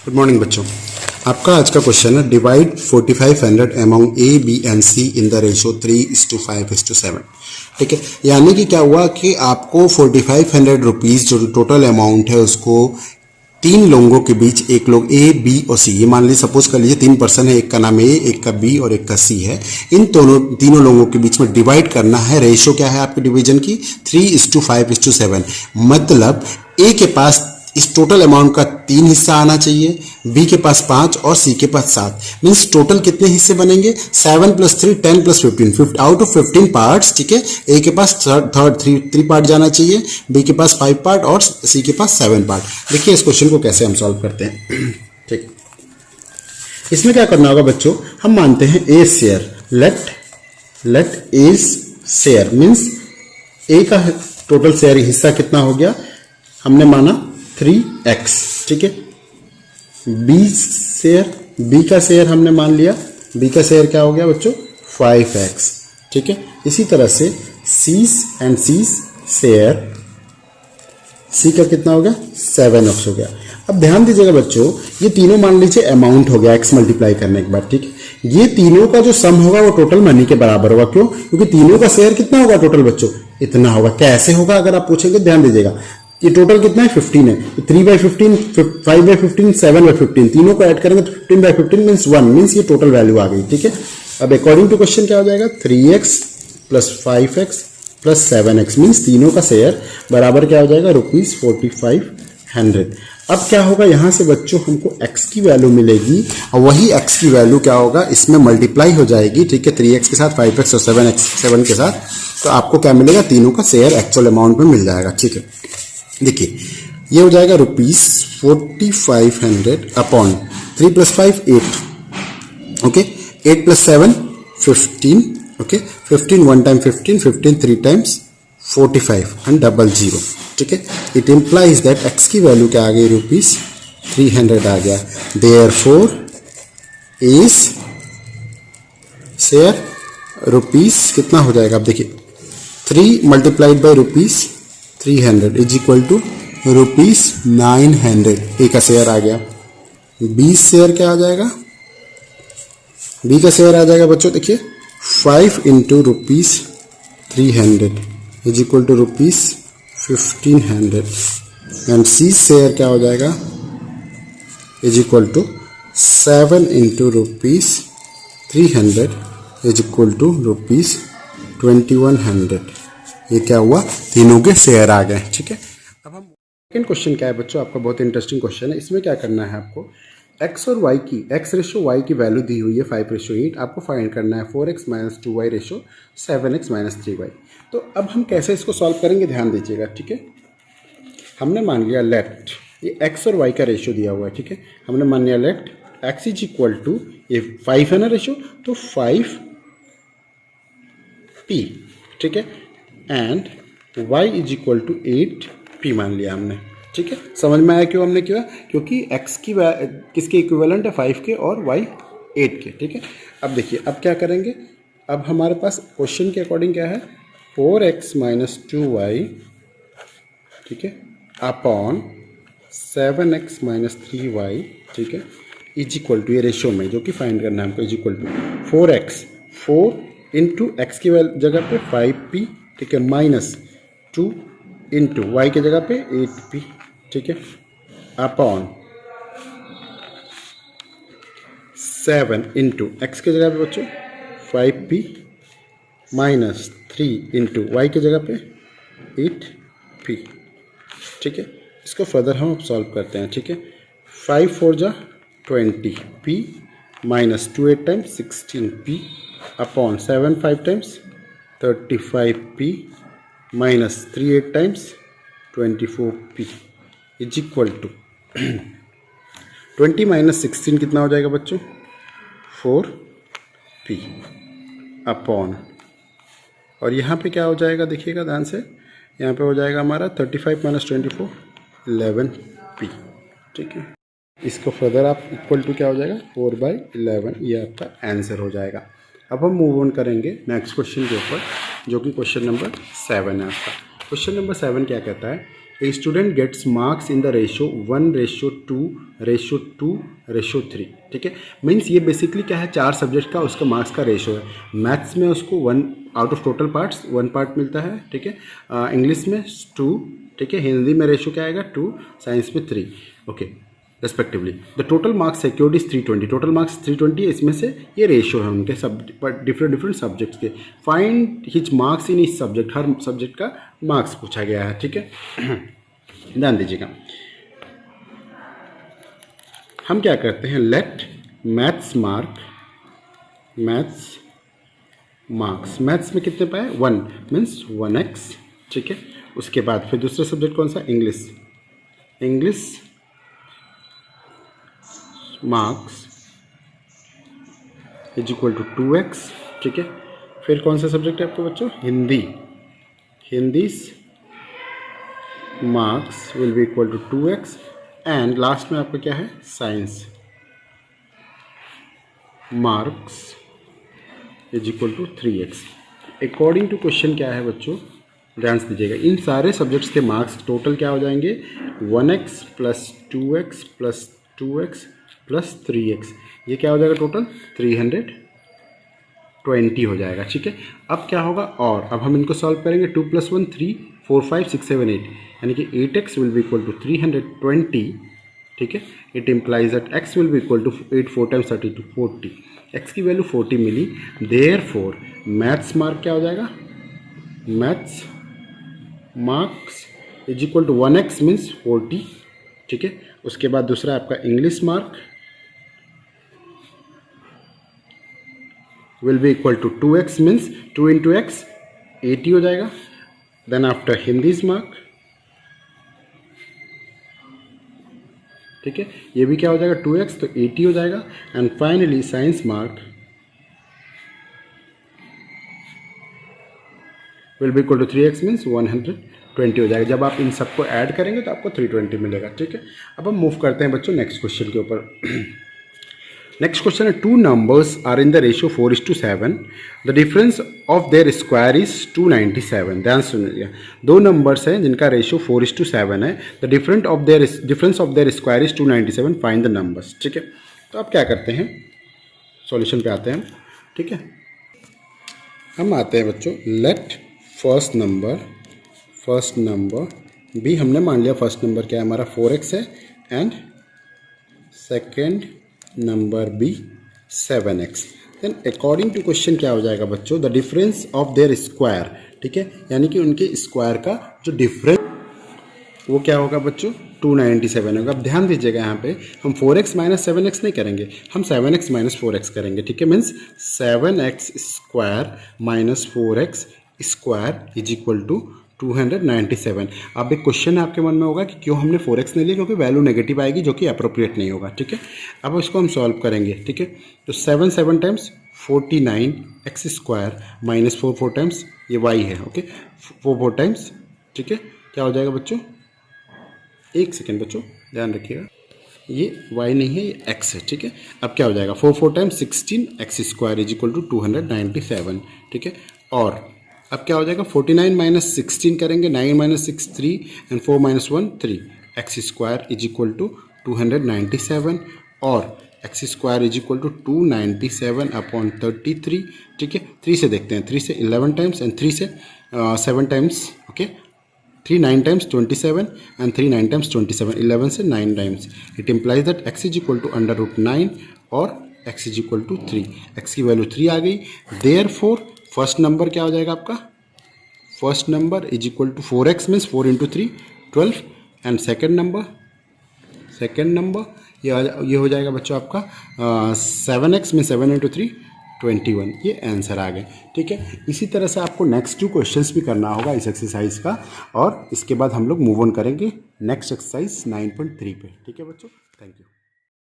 Good morning बच्चों। आपका आज का क्वेश्चन है divide 4500 among A B and C in the ratio 3:5:7। ठीक है, यानी कि क्या हुआ कि आपको 4500 रुपीज़ जो टोटल अमाउंट है उसको तीन लोगों के बीच, एक लोग ए बी और सी, ये मान लीजिए सपोज कर लीजिए 3 पर्सन है, एक का नाम ए, एक का बी और एक का सी है, इन तीनों लोगों के बीच में डिवाइड करना है। रेशो क्या है आपके डिवीजन की 3:5:7। मतलब ए के पास इस टोटल अमाउंट का 3 हिस्सा आना चाहिए, बी के पास 5 और सी के पास 7। मीन्स टोटल कितने हिस्से बनेंगे 7 + 3 10 + 15 आउट ऑफ 15 पार्ट्स। ठीक है, ए के पास थ्री पार्ट जाना चाहिए, बी के पास 5 पार्ट और सी के पास 7 पार्ट। देखिए इस क्वेश्चन को कैसे हम सॉल्व करते हैं। ठीक, इसमें क्या करना होगा बच्चों, हम मानते हैं ए शेयर, लेट ए शेयर मीन्स ए का टोटल शेयर हिस्सा कितना हो गया, हमने माना 3x। ठीक है, बी शेयर, बी का शेयर हमने मान लिया, बी का शेयर क्या हो गया बच्चों 5x। ठीक है, इसी तरह से सी एंड सी शेयर, सी का कितना हो गया 7x हो गया। अब ध्यान दीजिएगा बच्चों, ये तीनों मान लीजिए अमाउंट हो गया x मल्टीप्लाई करने के बाद। ठीक है, ये तीनों का जो सम होगा वो टोटल मनी के बराबर होगा। क्यों? क्योंकि तीनों का शेयर कितना होगा टोटल बच्चों, इतना होगा। कैसे होगा अगर आप पूछेंगे, ध्यान दीजिएगा, ये टोटल कितना है 15 है, 3/15, 5/15, 7/15, तीनों को ऐड करेंगे तो 15/15 मीन्स 1, मीन्स ये टोटल वैल्यू आ गई। ठीक है, अब अकॉर्डिंग टू क्वेश्चन क्या हो जाएगा 3x + 5x + 7x मीन्स तीनों का शेयर बराबर क्या हो जाएगा ₹4500। अब क्या होगा यहाँ से बच्चों, हमको x की वैल्यू मिलेगी और वही x की वैल्यू क्या होगा इसमें मल्टीप्लाई हो जाएगी। ठीक है, 3x के साथ 5x और 7 के साथ, तो आपको क्या मिलेगा, तीनों का शेयर एक्चुअल अमाउंट में मिल जाएगा। ठीक है, देखिए ये हो जाएगा ₹4500 upon 3 + 5 8, okay, 8 + 7 15, okay, 15 1 time 15, 15 3 times 45 and 00। ठीक है, इट इम्प्लाइज दैट x की वैल्यू क्या आ गई ₹300 आ गया। देयरफॉर इज शेयर रुपीस कितना हो जाएगा, अब देखिए 3 × ₹300 इज इक्वल टू ₹900। ए का शेयर आ गया। बी शेयर क्या आ जाएगा, बी का शेयर आ जाएगा बच्चों, देखिए 5 × ₹300 is equal to ₹1500 and C share क्या हो जाएगा is equal to 7 × ₹300 is equal to ₹2100। ये क्या हुआ, तीनों के शेयर आ गए। ठीक है, अब हम सेकंड क्वेश्चन क्या है बच्चों, आपका बहुत इंटरेस्टिंग क्वेश्चन है। इसमें क्या करना है आपको, x और y की, x/y की वैल्यू दी हुई है 5:8, आपको फाइंड करना है 4x - 2y 7x - 3y। तो अब हम कैसे इसको सॉल्व करेंगे, ध्यान दीजिएगा। ठीक है, हमने मान लिया लेट, ये x और y का रेशियो दिया हुआ है। ठीक है, हमने मान लिया let x is equal to, ये 5 है ना रेशियो, तो 5p। ठीक है, and y is equal to 8p मान लिया हमने। ठीक है, समझ में आया क्यों हमने किया, क्योंकि x की किसके इक्विवेलेंट है 5 के और y 8 के। ठीक है, अब देखिए अब क्या करेंगे, अब हमारे पास क्वेश्चन के अकॉर्डिंग क्या है 4x - 2y, ठीक है, अपॉन 7x - 3y, ठीक है, इज इक्वल टू, ये रेशियो में जो कि फाइंड करना है हमको, is equal to 4x, 4 × x की जगह पे 5p, ठीक है, -2 × y के जगह पे 8p, ठीक है, अपॉन 7 × x के जगह पे बच्चों 5p -3 × y के जगह पे 8p। ठीक है, इसको फर्दर हम सॉल्व करते हैं। ठीक है, 5 4 जा 20p -2 8 times 16p upon 7 5 times 35p -3 8 times 24p is equal to 20 - 16 कितना हो जाएगा बच्चों 4p अपॉन, और यहाँ पे क्या हो जाएगा देखिएगा ध्यान से, यहाँ पे हो जाएगा हमारा 35 - 24 11p। ठीक है, इसको फर्दर आप इक्वल टू क्या हो जाएगा 4/11, ये आपका आंसर हो जाएगा। अब हम मूव ऑन करेंगे नेक्स्ट क्वेश्चन के ऊपर, जो कि क्वेश्चन नंबर 7 है आपका। क्वेश्चन नंबर 7 क्या कहता है, a student gets marks in the ratio 1:2:2:3। ठीक है, मीन्स ये बेसिकली क्या है, 4 सब्जेक्ट का उसका मार्क्स का रेशो है। मैथ्स में उसको 1 out of total parts 1 part मिलता है। ठीक है, इंग्लिश में 2, ठीक है, हिंदी में रेशो क्या आएगा 2, साइंस में 3, okay respectively. The total marks secured is 320, total marks 320 है, इसमें से ये रेशियो है उनके सब डिफरेंट सब्जेक्ट्स के। फाइंड हिज मार्क्स इन इस सब्जेक्ट, हर सब्जेक्ट का मार्क्स पूछा गया है। ठीक है, ध्यान दीजिएगा। हम क्या करते हैं, लेट मैथ्स मार्क्स मैथ्स में कितने पाए 1 मीन्स 1x। ठीक है, उसके बाद फिर दूसरा सब्जेक्ट कौन सा, English marks is equal to 2x। ठीक है, फिर कौन सा सब्जेक्ट है आपको बच्चों, Hindi's marks will be equal to 2x and last में आपका क्या है, science marks is equal to 3x। According to question क्या है बच्चों, ध्यान से दीजिएगा, इन सारे सब्जेक्ट्स के मार्क्स टोटल क्या हो जाएंगे, 1x plus 2x plus 2x plus 3x, ये क्या हो जाएगा टोटल 320 हो जाएगा। ठीक है, अब क्या होगा, और अब हम इनको सॉल्व करेंगे, 2 + 1 3 4 5 6 7 8, यानी कि 8x will be equal to 320। ठीक है, it implies that x will be equal to 8 4 times 32 40, x की वैल्यू 40 मिली। देयरफॉर मैथ्स मार्क क्या हो जाएगा, maths marks is equal to 1x means 40। ठीक है, उसके बाद दूसरा आपका English mark will be equal to 2x means 2 × x 80 हो जाएगा। देन आफ्टर हिंदीज मार्क, ठीक है, ये भी क्या हो जाएगा 2x तो 80 हो जाएगा। And finally science mark will be equal to 3x means 120 हो जाएगा। जब आप इन सबको ऐड करेंगे तो आपको 320 मिलेगा। ठीक है, अब हम मूव करते हैं बच्चों नेक्स्ट क्वेश्चन के ऊपर। नेक्स्ट क्वेश्चन है, 2 numbers are in the ratio 4:7, the difference of their square is 297। ध्यान सुनिए, 2 नंबर्स हैं जिनका रेशियो 4:7 है, the difference of their square is 297, find the numbers. ठीक है, तो आप क्या करते हैं, सॉल्यूशन पे आते हैं। ठीक है, हम आते हैं बच्चों, लेट फर्स्ट नंबर भी हमने मान लिया, फर्स्ट नंबर क्या है हमारा 4x है and second number be 7x। Then according to question क्या हो जाएगा बच्चों, the difference of their square. ठीक है, यानी कि उनके स्क्वायर का जो डिफरेंस वो क्या होगा बच्चों 297 होगा। अब ध्यान दीजिएगा, यहाँ पे हम 4x माइनस 7x नहीं करेंगे, हम 7x माइनस 4x करेंगे। ठीक है, means 7x square minus 4x square is equal to 297। अब एक क्वेश्चन आपके मन में होगा कि क्यों हमने 4x नहीं लिया, क्योंकि वैल्यू नेगेटिव आएगी जो कि अप्रोप्रिएट नहीं होगा। ठीक है, अब इसको हम सॉल्व करेंगे। ठीक है, तो 7 times 49x square minus 4 times ये y है। Okay, 4 times. ठीक है, क्या हो जाएगा बच्चों, एक सेकेंड बच्चों ध्यान रखिएगा, ये y नहीं है ये x है। ठीक है, अब क्या हो जाएगा 4 times 16x square is equal to 297। ठीक है, और अब क्या हो जाएगा 49 माइनस 16 करेंगे, 9 minus 6 3 and 4 minus 1 3, x square is equal to 297 और x square is equal to 297 upon 33। ठीक है, 3 से देखते हैं, 3 से 11 टाइम्स एंड 3 से 7 times. Okay, 3 9 times 27 and 3 9 times 27, 11 से 9 times. It implies that x is equal to √9 और x is equal to 3, x की वैल्यू 3 आ गई। देयरफॉर फर्स्ट नंबर क्या हो जाएगा आपका, first number is equal to 4x means 4 × 3 12 and second number ये हो जाएगा बच्चों आपका 7x में 7 × 3 21। ये आंसर आ गए। ठीक है, इसी तरह से आपको नेक्स्ट 2 क्वेश्चंस भी करना होगा इस एक्सरसाइज का, और इसके बाद हम लोग मूव ऑन करेंगे नेक्स्ट एक्सरसाइज 9.3 पे। ठीक है बच्चों, थैंक यू।